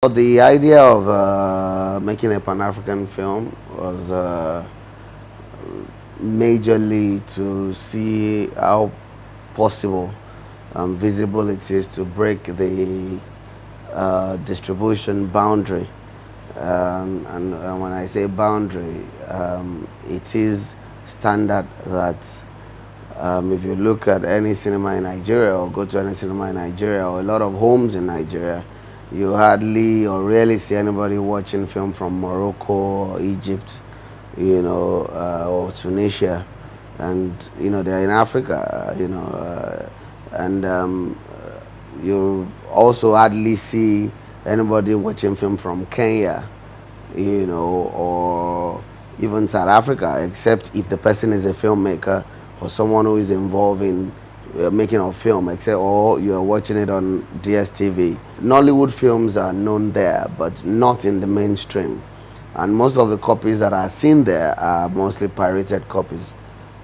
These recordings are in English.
But the idea of making a Pan-African film was majorly to see how possible visible it is to break the distribution boundary. And when I say boundary, it is standard that if you look at any cinema in Nigeria or go to any cinema in Nigeria or a lot of homes in Nigeria, you hardly or rarely see anybody watching film from Morocco or Egypt, or Tunisia. And, they're in Africa, and you also hardly see anybody watching film from Kenya, or even South Africa, except if the person is a filmmaker or someone who is involved in making a film, except or you're watching it on DSTV. Nollywood films are known there, but not in the mainstream. And most of the copies that are seen there are mostly pirated copies.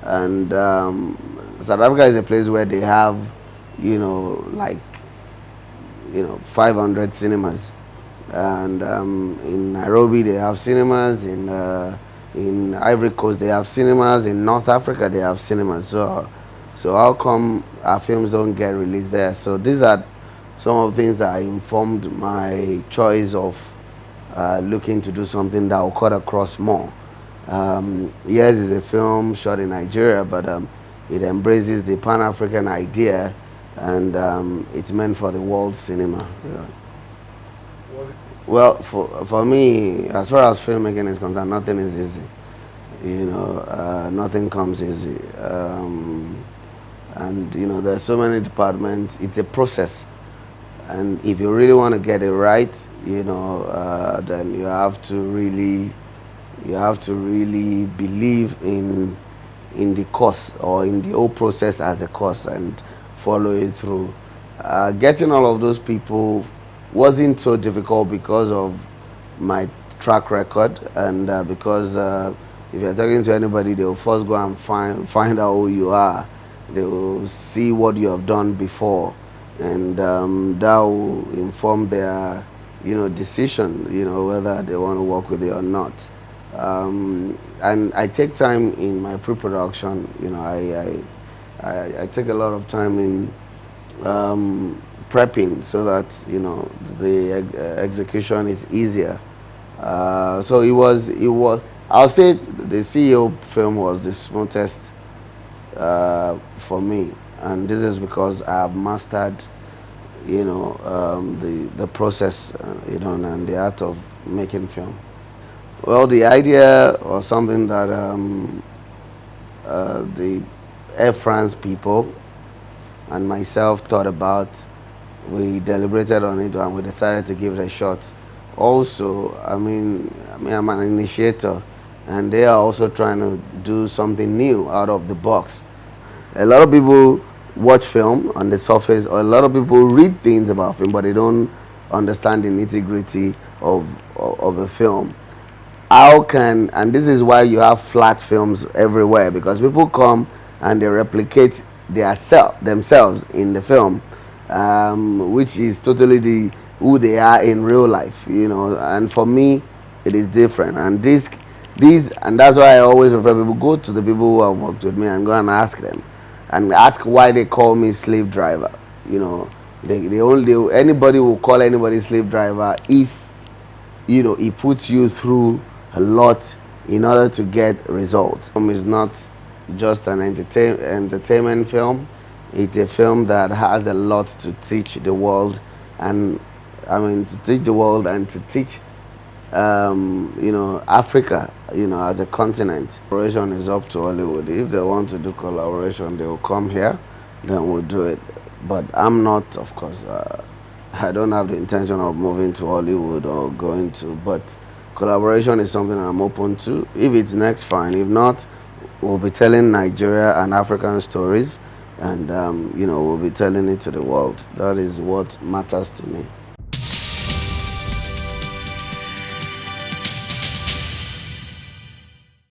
And South Africa is a place where they have, like 500 cinemas, and in Nairobi they have cinemas, in Ivory Coast they have cinemas, in North Africa they have cinemas. So how come our films don't get released there? So these are some of the things that informed my choice of looking to do something that will cut across more. Yes, it's a film shot in Nigeria, but it embraces the Pan-African idea, and it's meant for the world cinema. Yeah. Well, for me, as far as filmmaking is concerned, nothing is easy. Nothing comes easy. And there's so many departments. It's a process, and if you really want to get it right, then you have to really believe in the course, or in the whole process as a course, and follow it through. Getting all of those people wasn't so difficult because of my track record, and because if you're talking to anybody, they will first go and find out who you are. They will see what you have done before, and that will inform their decision, whether they want to work with you or not. And I take time in my pre-production. I take a lot of time in prepping, so that the execution is easier. So it was. I'll say the CEO film was the smoothest for me, and this is because I have mastered, the process, and the art of making film. Well, the idea was something that the Air France people and myself thought about. We deliberated on it and we decided to give it a shot. Also, I'm an initiator, and they are also trying to do something new out of the box. A lot of people watch film on the surface, or a lot of people read things about film, but they don't understand the nitty-gritty of a film. And this is why you have flat films everywhere, because people come and they replicate themselves in the film, which is totally who they are in real life, and for me it is different. And and that's why I always refer people, go to the people who have worked with me and go and ask them, and ask why they call me slave driver. Anybody will call anybody slave driver if it puts you through a lot in order to get results. Film is not just an entertainment film. It's a film that has a lot to teach the world, and to teach the world and to teach Africa, as a continent. Collaboration is up to Hollywood. If they want to do collaboration, they will come here, then we'll do it. But I'm not, of course, I don't have the intention of moving to Hollywood or going to, but collaboration is something I'm open to. If it's next, fine. If not, we'll be telling Nigeria and African stories, and we'll be telling it to the world. That is what matters to me.